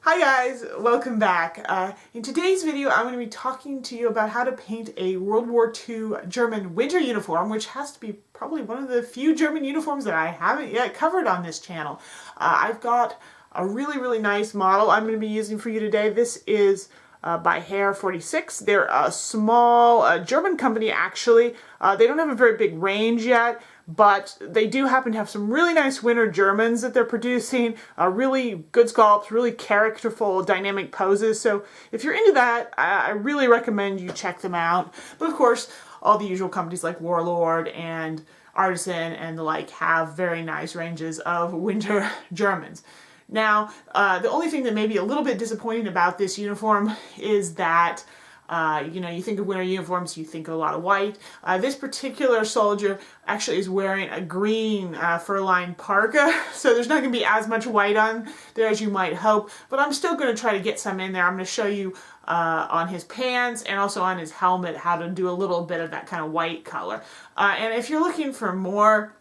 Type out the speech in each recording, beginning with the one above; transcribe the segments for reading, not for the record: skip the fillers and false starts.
Hi guys, welcome back. In today's video I'm going to be talking to you about how to paint a World War II German winter uniform, which has to be probably one of the few German uniforms that I haven't yet covered on this channel. I've got a really nice model I'm going to be using for you today. This is by Hair 46. They're a small German company actually. They don't have a very big range yet, but they do happen to have some really nice winter Germans that they're producing, really good sculpts, really characterful, dynamic poses. So if you're into that, I really recommend you check them out. But of course, all the usual companies like Warlord and Artisan and the like have very nice ranges of winter Germans. Now, the only thing that may be a little bit disappointing about this uniform is that you think of winter uniforms, you think of a lot of white. This particular soldier actually is wearing a green fur-lined parka, so there's not going to be as much white on there as you might hope, but I'm still going to try to get some in there. I'm going to show you on his pants and also on his helmet how to do a little bit of that kind of white color. And if you're looking for more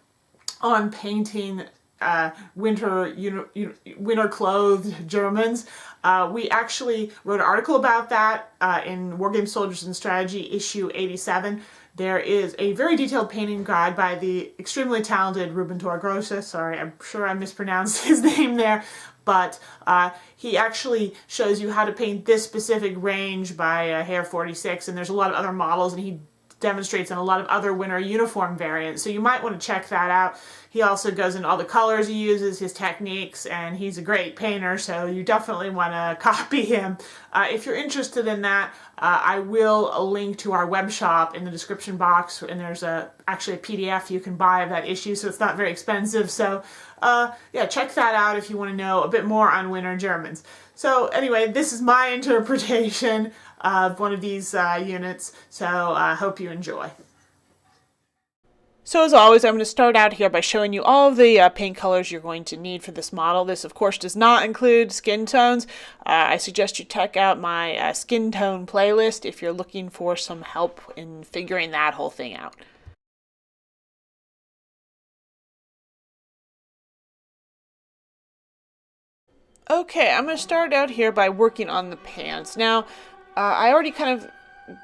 on painting winter clothed Germans. We actually wrote an article about that in War Games, Soldiers and Strategy issue 87. There is a very detailed painting guide by the extremely talented Ruben Torgrosa. Sorry, I'm sure I mispronounced his name there. But he actually shows you how to paint this specific range by Hair 46, and there's a lot of other models, and he demonstrates on a lot of other winter uniform variants, so you might want to check that out. He also goes into all the colors he uses, his techniques, and he's a great painter, so you definitely want to copy him. If you're interested in that, I will link to our web shop in the description box, and there's actually a PDF you can buy of that issue, so it's not very expensive. So yeah, check that out if you want to know a bit more on winter Germans. So anyway, this is my interpretation of one of these units, so I hope you enjoy. So as always, I'm going to start out here by showing you all of the paint colors you're going to need for this model. This, of course, does not include skin tones. I suggest you check out my skin tone playlist if you're looking for some help in figuring that whole thing out. Okay, I'm going to start out here by working on the pants. Now, I already kind of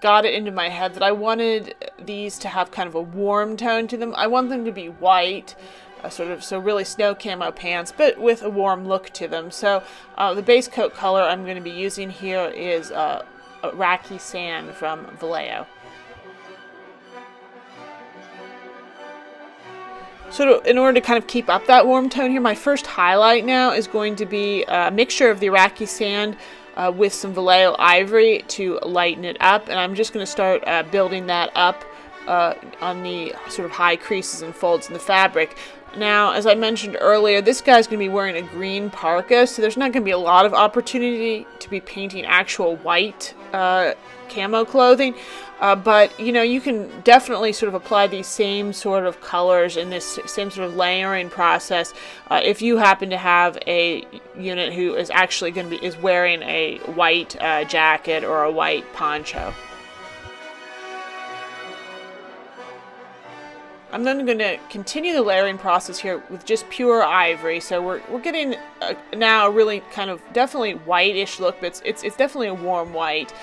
got it into my head that I wanted these to have kind of a warm tone to them. I want them to be white, so really snow camo pants, but with a warm look to them. So the base coat color I'm going to be using here is Iraqi Sand from Vallejo. So in order to kind of keep up that warm tone here, my first highlight now is going to be a mixture of the Iraqi Sand with some Vallejo Ivory to lighten it up. And I'm just going to start building that up on the sort of high creases and folds in the fabric. Now, as I mentioned earlier, this guy's going to be wearing a green parka, so there's not going to be a lot of opportunity to be painting actual white camo clothing. But, you can definitely sort of apply these same sort of colors in this same sort of layering process if you happen to have a unit who is actually is wearing a white jacket or a white poncho. I'm then going to continue the layering process here with just pure ivory. So we're getting now a really kind of definitely whitish look, but it's definitely a warm white.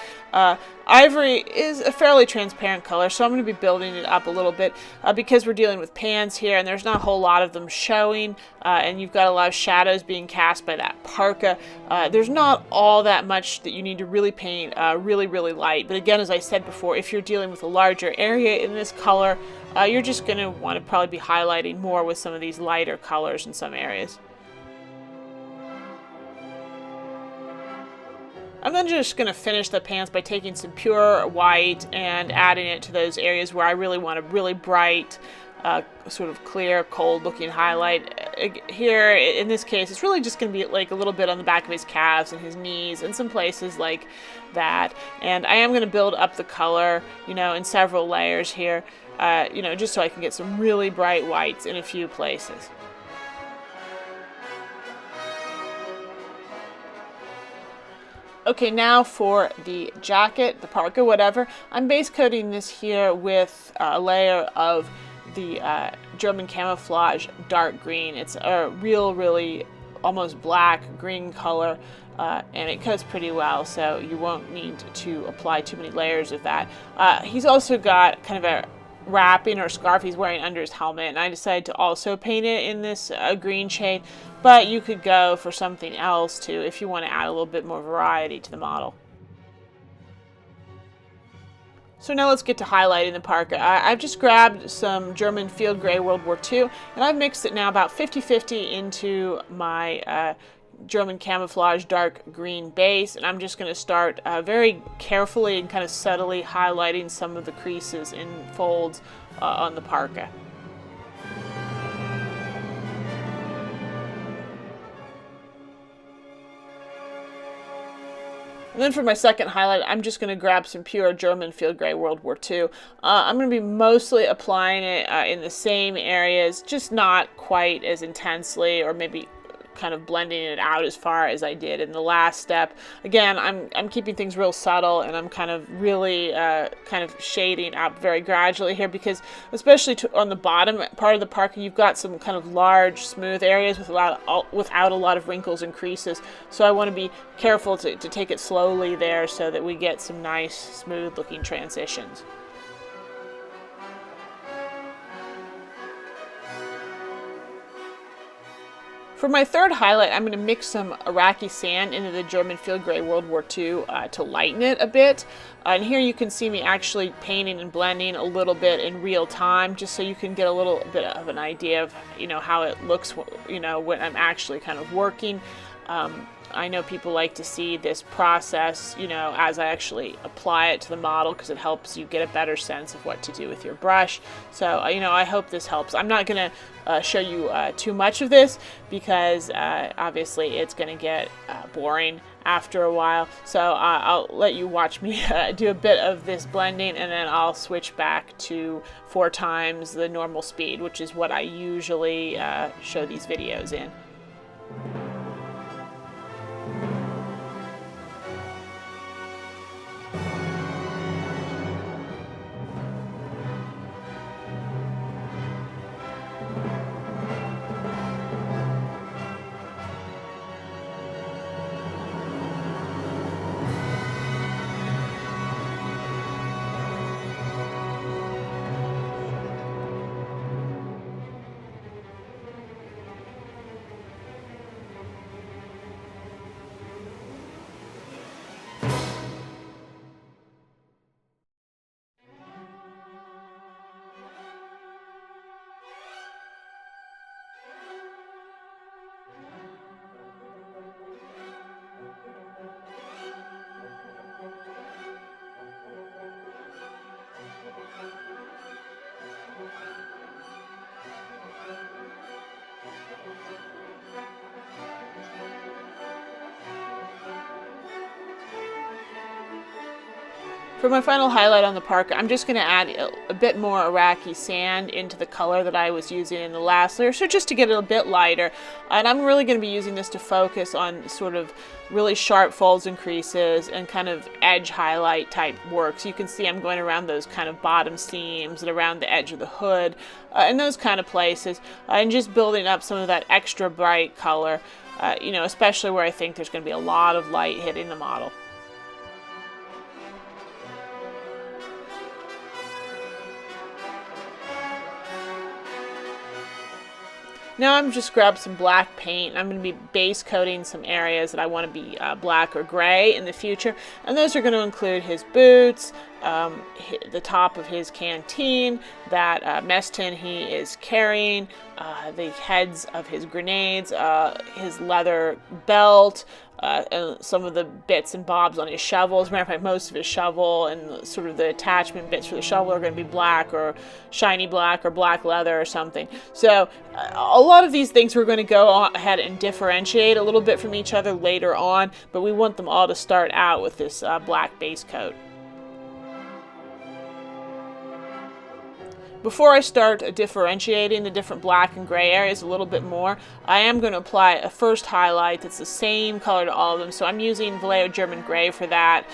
Ivory is a fairly transparent color, so I'm going to be building it up a little bit because we're dealing with pants here, and there's not a whole lot of them showing, and you've got a lot of shadows being cast by that parka. There's not all that much that you need to really paint really light, but again, as I said before, if you're dealing with a larger area in this color, you're just going to want to probably be highlighting more with some of these lighter colors in some areas. I'm then just going to finish the pants by taking some pure white and adding it to those areas where I really want a really bright, sort of clear, cold looking highlight. Here, in this case, it's really just going to be like a little bit on the back of his calves and his knees and some places like that. And I am going to build up the color, in several layers here, just so I can get some really bright whites in a few places. Okay, now for the jacket, the parka, whatever. I'm base coating this here with a layer of the German camouflage dark green. It's a really almost black green color. and it coats pretty well, so you won't need to apply too many layers of that. He's also got kind of a wrapping or scarf he's wearing under his helmet, and I decided to also paint it in this green shade, but you could go for something else too if you want to add a little bit more variety to the model. So now let's get to highlighting the parka. I've just grabbed some German field gray World War II, and I've mixed it now about 50-50 into my German camouflage dark green base, and I'm just going to start very carefully and kind of subtly highlighting some of the creases and folds on the parka. And then for my second highlight, I'm just going to grab some pure German field gray World War II. I'm going to be mostly applying it in the same areas, just not quite as intensely, or maybe kind of blending it out as far as I did in the last step. Again, I'm keeping things real subtle, and I'm kind of really kind of shading up very gradually here, because especially on the bottom part of the parka, you've got some kind of large smooth areas without a lot of wrinkles and creases. So I want to be careful to take it slowly there so that we get some nice smooth looking transitions. For my third highlight, I'm going to mix some Iraqi sand into the German field gray World War II to lighten it a bit. And here you can see me actually painting and blending a little bit in real time, just so you can get a little bit of an idea of, how it looks, when I'm actually kind of working. I know people like to see this process, as I actually apply it to the model, because it helps you get a better sense of what to do with your brush. So, I hope this helps. I'm not going to show you too much of this, because obviously it's going to get boring after a while. So I'll let you watch me do a bit of this blending, and then I'll switch back to 4 times the normal speed, which is what I usually show these videos in. For my final highlight on the parka, I'm just going to add a bit more Iraqi sand into the color that I was using in the last layer, so just to get it a bit lighter. And I'm really going to be using this to focus on sort of really sharp folds and creases and kind of edge highlight type work. So you can see I'm going around those kind of bottom seams and around the edge of the hood and those kind of places, and just building up some of that extra bright color, especially where I think there's going to be a lot of light hitting the model. Now I'm just grabbed some black paint. I'm going to be base coating some areas that I want to be black or gray in the future, and those are going to include his boots, the top of his canteen, that mess tin he is carrying, the heads of his grenades, his leather belt, and some of the bits and bobs on his shovel. As a matter of fact, most of his shovel and sort of the attachment bits for the shovel are going to be black or shiny black or black leather or something. So a lot of these things we're going to go ahead and differentiate a little bit from each other later on, but we want them all to start out with this black base coat. Before I start differentiating the different black and gray areas a little bit more, I am going to apply a first highlight that's the same color to all of them. So I'm using WWII German gray for that.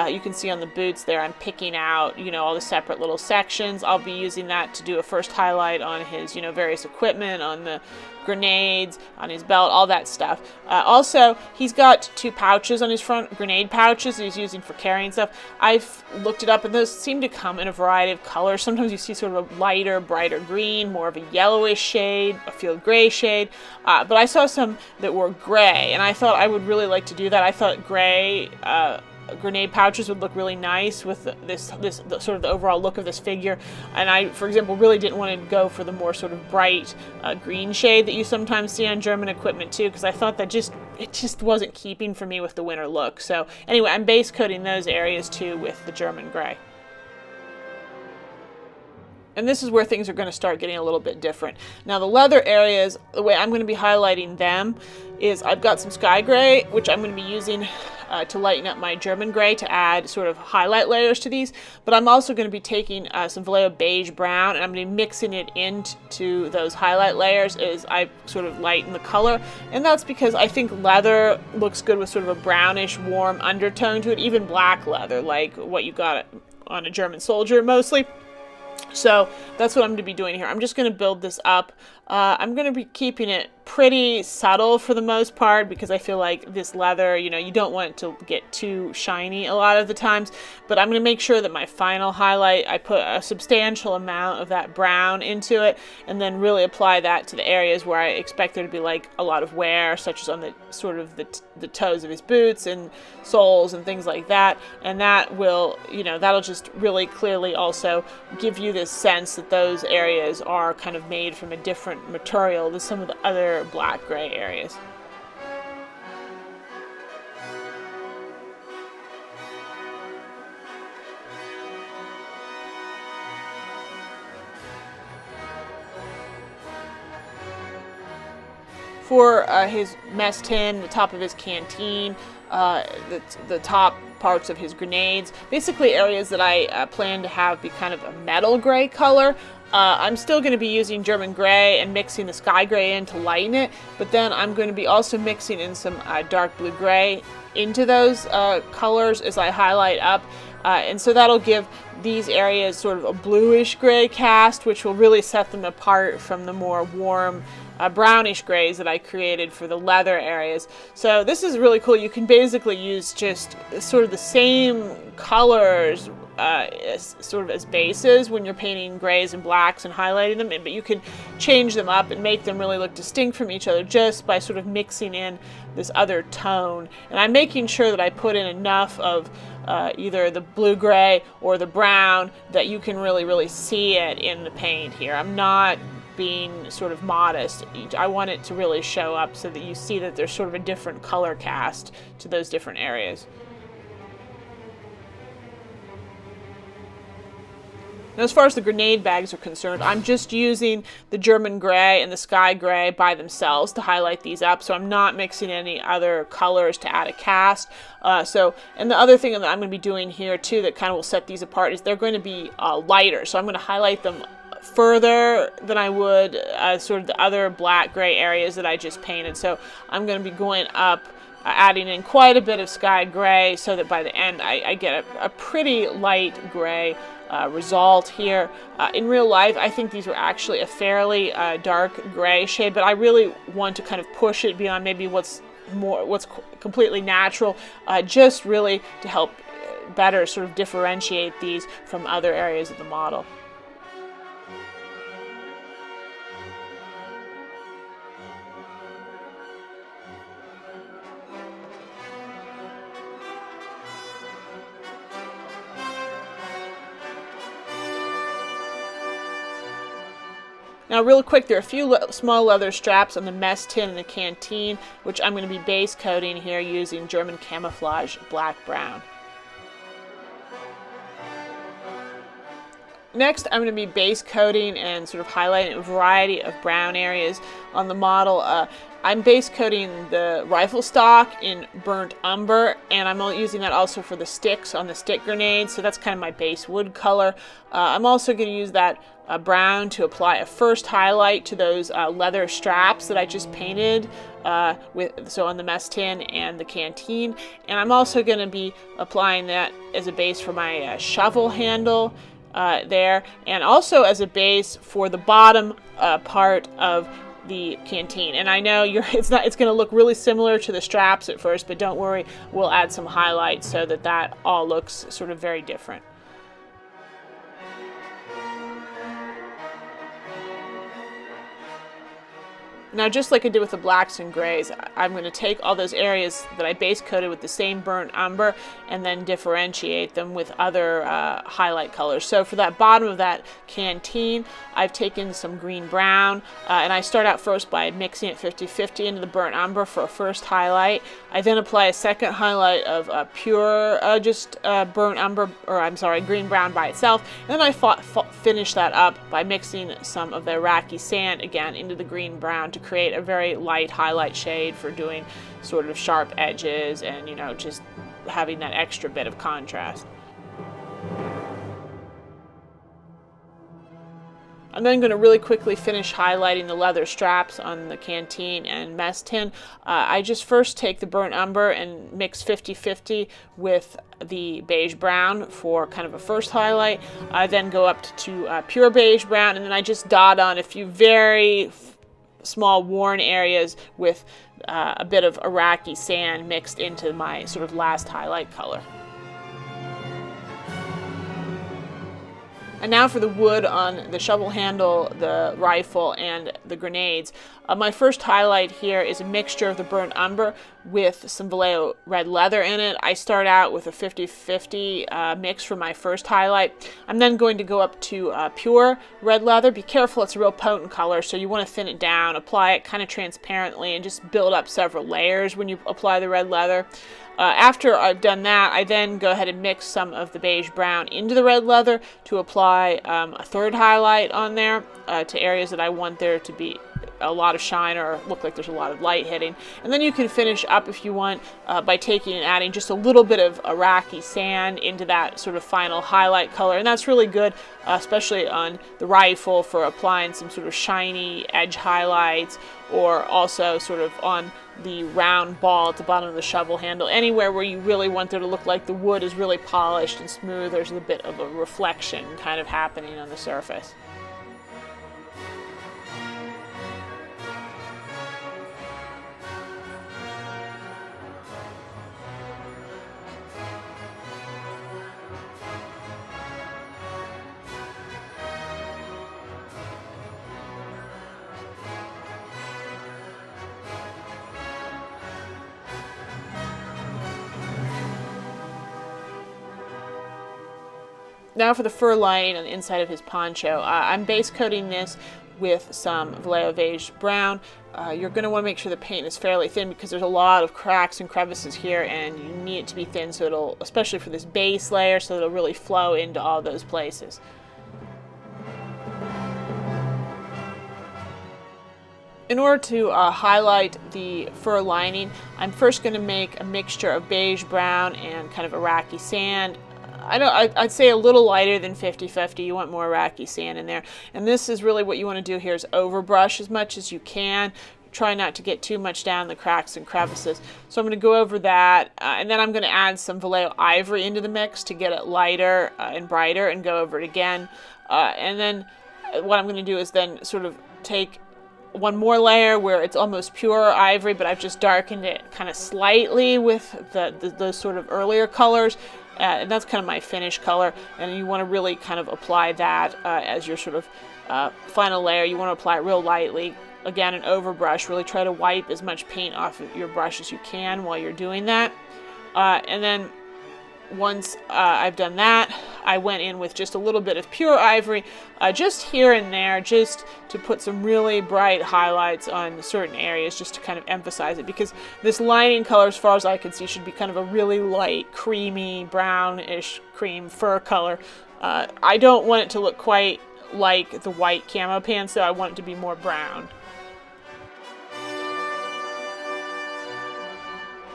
You can see on the boots there I'm picking out, all the separate little sections. I'll be using that to do a first highlight on his, various equipment, on the grenades, on his belt, all that stuff. Also, he's got 2 pouches on his front, grenade pouches that he's using for carrying stuff. I've looked it up, and those seem to come in a variety of colors. Sometimes you see sort of a lighter, brighter green, more of a yellowish shade, a field gray shade, but I saw some that were gray, and I thought I would really like to do that. I thought gray grenade pouches would look really nice with the sort of the overall look of this figure, and I, for example, really didn't want to go for the more sort of bright green shade that you sometimes see on German equipment too, because I thought that it just wasn't keeping for me with the winter look. So anyway, I'm base coating those areas too with the German gray. And this is where things are going to start getting a little bit different. Now the leather areas, the way I'm going to be highlighting them is I've got some sky gray, which I'm going to be using to lighten up my German gray to add sort of highlight layers to these. But I'm also going to be taking some WWII beige brown, and I'm going to be mixing it into those highlight layers as I sort of lighten the color. And that's because I think leather looks good with sort of a brownish, warm undertone to it, even black leather, like what you got on a German soldier mostly. So that's what I'm going to be doing here. I'm just going to build this up. I'm going to be keeping it pretty subtle for the most part, because I feel like this leather, you don't want it to get too shiny a lot of the times, but I'm going to make sure that my final highlight, I put a substantial amount of that brown into it, and then really apply that to the areas where I expect there to be like a lot of wear, such as on the sort of the toes of his boots and soles and things like that. And that will, that'll just really clearly also give you this sense that those areas are kind of made from a different material than some of the other black gray areas. For his mess tin, the top of his canteen, the top parts of his grenades, basically areas that I plan to have be kind of a metal gray color. I'm still going to be using German gray and mixing the sky gray in to lighten it, but then I'm going to be also mixing in some dark blue gray into those colors as I highlight up. And so that'll give these areas sort of a bluish gray cast, which will really set them apart from the more warm brownish grays that I created for the leather areas. So this is really cool. You can basically use just sort of the same colors as bases when you're painting grays and blacks and highlighting them, but you can change them up and make them really look distinct from each other just by sort of mixing in this other tone. And I'm making sure that I put in enough of either the blue-gray or the brown that you can really see it in the paint here. I'm not being sort of modest. I want it to really show up so that you see that there's sort of a different color cast to those different areas. Now, as far as the grenade bags are concerned, I'm just using the German gray and the sky gray by themselves to highlight these up, so I'm not mixing any other colors to add a cast. And the other thing that I'm going to be doing here too that kind of will set these apart is they're going to be lighter, so I'm going to highlight them further than I would sort of the other black gray areas that I just painted. So I'm going to be going up, adding in quite a bit of sky gray so that by the end I get a pretty light gray result here. In real life, I think these were actually a fairly dark gray shade, but I really want to kind of push it beyond maybe what's completely natural, just really to help better sort of differentiate these from other areas of the model. Now, real quick, there are a few small leather straps on the mess tin and the canteen, which I'm going to be base coating here using German camouflage black-brown. Next, I'm going to be base coating and sort of highlighting a variety of brown areas on the model. I'm base coating the rifle stock in burnt umber, and I'm using that also for the sticks on the stick grenades, so that's kind of my base wood color. I'm also going to use that brown to apply a first highlight to those leather straps that I just painted so on the mess tin and the canteen. And I'm also going to be applying that as a base for my shovel handle there, and also as a base for the bottom part of the canteen. And I know it's going to look really similar to the straps at first, but don't worry, we'll add some highlights so that that all looks sort of very different. Now, just like I did with the blacks and grays, I'm going to take all those areas that I base coated with the same burnt umber and then differentiate them with other highlight colors. So for that bottom of that canteen, I've taken some green brown, and I start out first by mixing it 50-50 into the burnt umber for a first highlight. I then apply a second highlight of pure burnt umber, or I'm sorry, green brown by itself, and then I finish that up by mixing some of the Iraqi sand again into the green brown to create a very light highlight shade for doing sort of sharp edges and, just having that extra bit of contrast. I'm then going to really quickly finish highlighting the leather straps on the canteen and mess tin. I just first take the burnt umber and mix 50-50 with the beige brown for kind of a first highlight. I then go up to pure beige brown, and then I just dot on a few very small worn areas with a bit of Iraqi sand mixed into my sort of last highlight color. And now for the wood on the shovel handle, the rifle, and the grenades. My first highlight here is a mixture of the burnt umber with some Vallejo red leather in it. I start out with a 50-50 mix for my first highlight. I'm then going to go up to pure red leather. Be careful, it's a real potent color, so you want to thin it down, apply it kind of transparently, and just build up several layers when you apply the red leather. After I've done that, I then go ahead and mix some of the beige brown into the red leather to apply a third highlight on there to areas that I want there to be a lot of shine or look like there's a lot of light hitting. And then you can finish up if you want by taking and adding just a little bit of Iraqi sand into that sort of final highlight color. And that's really good, especially on the rifle for applying some sort of shiny edge highlights, or also sort of on the round ball at the bottom of the shovel handle. Anywhere where you really want there to look like the wood is really polished and smooth, there's a bit of a reflection kind of happening on the surface. Now for the fur lining on the inside of his poncho. I'm base coating this with some Vallejo beige brown. You're going to want to make sure the paint is fairly thin because there's a lot of cracks and crevices here, and you need it to be thin so it'll, especially for this base layer, so it'll really flow into all those places. In order to highlight the fur lining, I'm first going to make a mixture of beige brown and kind of Iraqi sand. I'd say a little lighter than 50-50. You want more Iraqi sand in there. And this is really what you want to do here, is overbrush as much as you can. Try not to get too much down the cracks and crevices. So I'm going to go over that, and then I'm going to add some Vallejo ivory into the mix to get it lighter and brighter, and go over it again. And then what I'm going to do is then sort of take one more layer where it's almost pure ivory, but I've just darkened it kind of slightly with those sort of earlier colors. And that's kind of my finish color, and you want to really kind of apply that as your sort of final layer. You want to apply it real lightly. Again, an overbrush. Really try to wipe as much paint off of your brush as you can while you're doing that. And then once I've done that, I went in with just a little bit of pure ivory, just here and there, just to put some really bright highlights on certain areas, just to kind of emphasize it, because this lining color, as far as I can see, should be kind of a really light, creamy, brownish cream fur color I don't want it to look quite like the white camo pants, so I want it to be more brown.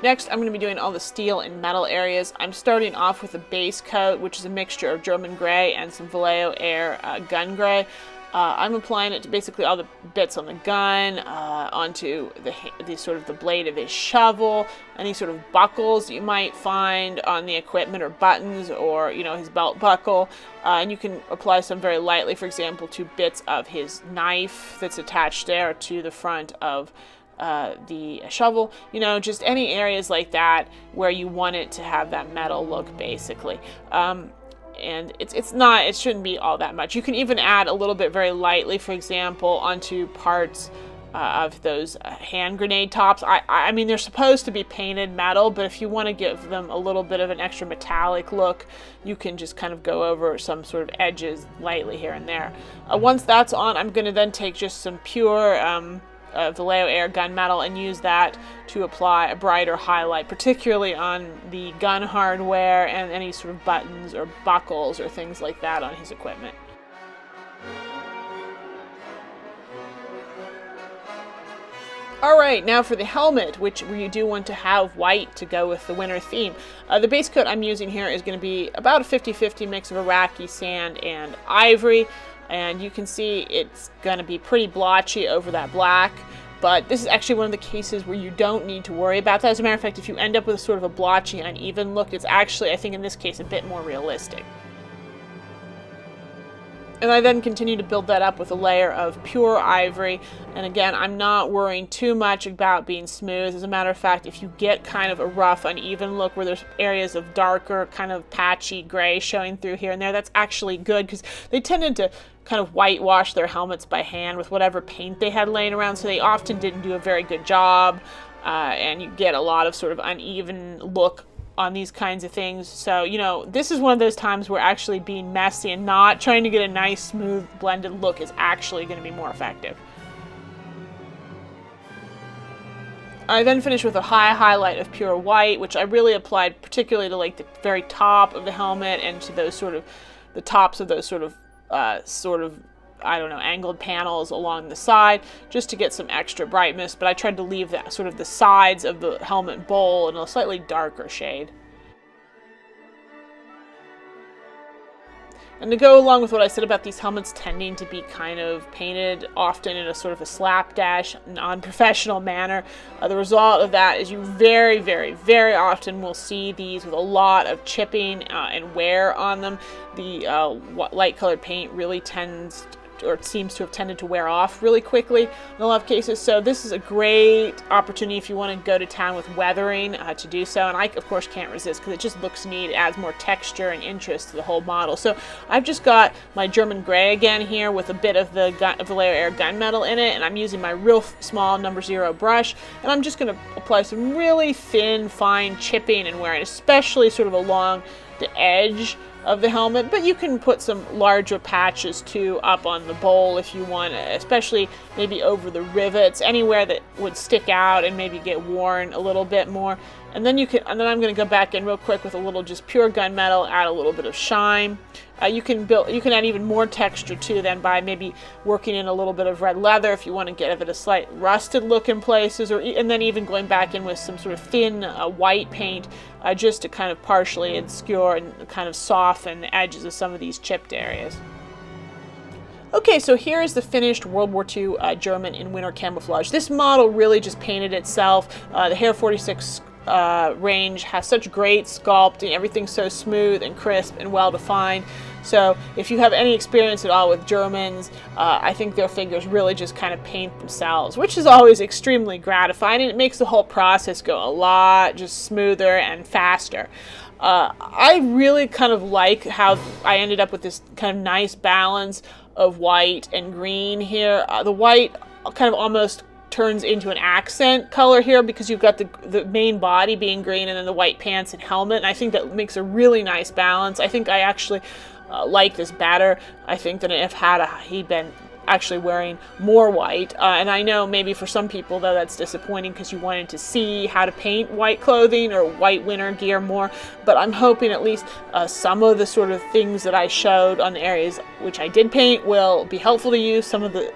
Next, I'm going to be doing all the steel and metal areas. I'm starting off with a base coat, which is a mixture of German gray and some Vallejo Air gun gray. I'm applying it to basically all the bits on the gun, onto the sort of the blade of his shovel, any sort of buckles you might find on the equipment, or buttons, or his belt buckle. And you can apply some very lightly, for example, to bits of his knife that's attached there to the front of the shovel, just any areas like that where you want it to have that metal look, basically. And it shouldn't be all that much. You can even add a little bit very lightly, for example, onto parts of those hand grenade tops. I mean, they're supposed to be painted metal, but if you want to give them a little bit of an extra metallic look, you can just kind of go over some sort of edges lightly here and there. Once that's on, I'm going to then take just some pure Vallejo Air gunmetal and use that to apply a brighter highlight, particularly on the gun hardware and any sort of buttons or buckles or things like that on his equipment. Alright, now for the helmet, which you do want to have white to go with the winter theme. The base coat I'm using here is going to be about a 50-50 mix of Iraqi sand and ivory. And you can see it's going to be pretty blotchy over that black, but this is actually one of the cases where you don't need to worry about that. As a matter of fact, if you end up with sort of a blotchy, uneven look, it's actually, I think in this case, a bit more realistic. And I then continue to build that up with a layer of pure ivory. And again, I'm not worrying too much about being smooth. As a matter of fact, if you get kind of a rough, uneven look where there's areas of darker, kind of patchy gray showing through here and there, that's actually good, because they tended to kind of whitewash their helmets by hand with whatever paint they had laying around, so they often didn't do a very good job, and you get a lot of sort of uneven look on these kinds of things. So, this is one of those times where actually being messy and not trying to get a nice, smooth, blended look is actually going to be more effective. I then finished with a high highlight of pure white, which I really applied particularly to like the very top of the helmet and to those sort of the tops of those sort of I don't know, angled panels along the side, just to get some extra brightness, but I tried to leave that sort of the sides of the helmet bowl in a slightly darker shade. And to go along with what I said about these helmets tending to be kind of painted often in a sort of a slapdash, non-professional manner, the result of that is you very, very, very often will see these with a lot of chipping and wear on them. The light-colored paint really tends or it seems to have tended to wear off really quickly in a lot of cases. So this is a great opportunity if you want to go to town with weathering to do so. And I, of course, can't resist because it just looks neat. It adds more texture and interest to the whole model. So I've just got my German gray again here with a bit of the Vallejo Air gunmetal in it. And I'm using my real small No. 0 brush. And I'm just going to apply some really thin, fine chipping and wearing, especially sort of along the edge of the helmet, but you can put some larger patches too up on the bowl if you want, especially maybe over the rivets, anywhere that would stick out and maybe get worn a little bit more. And then I'm going to go back in real quick with a little just pure gunmetal, add a little bit of shine. You can add even more texture too then by maybe working in a little bit of red leather if you want to give it a slight rusted look in places, and then even going back in with some sort of thin white paint just to kind of partially obscure and kind of soften the edges of some of these chipped areas. Okay, so here is the finished World War II German in winter camouflage. This model really just painted itself. The Hair 46 range has such great sculpting, everything's so smooth and crisp and well defined. So if you have any experience at all with Germans, I think their figures really just kind of paint themselves, which is always extremely gratifying, and it makes the whole process go a lot just smoother and faster. I really kind of like how I ended up with this kind of nice balance of white and green here. The white kind of almost turns into an accent color here because you've got the main body being green and then the white pants and helmet, and I think that makes a really nice balance. I think I actually like this better, I think, than if he been actually wearing more white. And I know maybe for some people though that's disappointing because you wanted to see how to paint white clothing or white winter gear more, but I'm hoping at least some of the sort of things that I showed on the areas which I did paint will be helpful to you. Some of the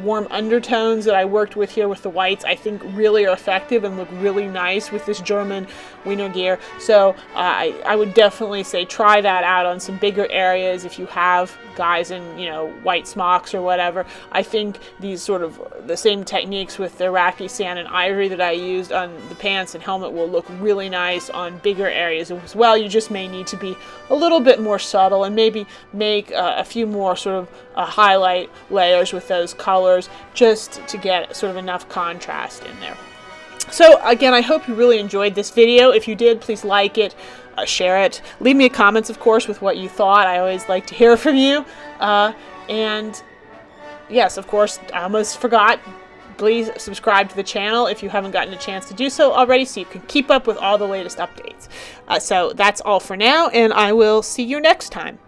warm undertones that I worked with here with the whites I think really are effective and look really nice with this German winter gear. So I would definitely say try that out on some bigger areas if you have guys in, you know, white smocks or whatever. I think these sort of the same techniques with the Iraqi sand and ivory that I used on the pants and helmet will look really nice on bigger areas as well. You just may need to be a little bit more subtle and maybe make a few more sort of highlight layers with those colors just to get sort of enough contrast in there. So again, I hope you really enjoyed this video. If you did, please like it, share it, leave me comments, of course, with what you thought. I always like to hear from you. And yes, of course, I almost forgot, please subscribe to the channel if you haven't gotten a chance to do so already, so you can keep up with all the latest updates. So that's all for now, and I will see you next time.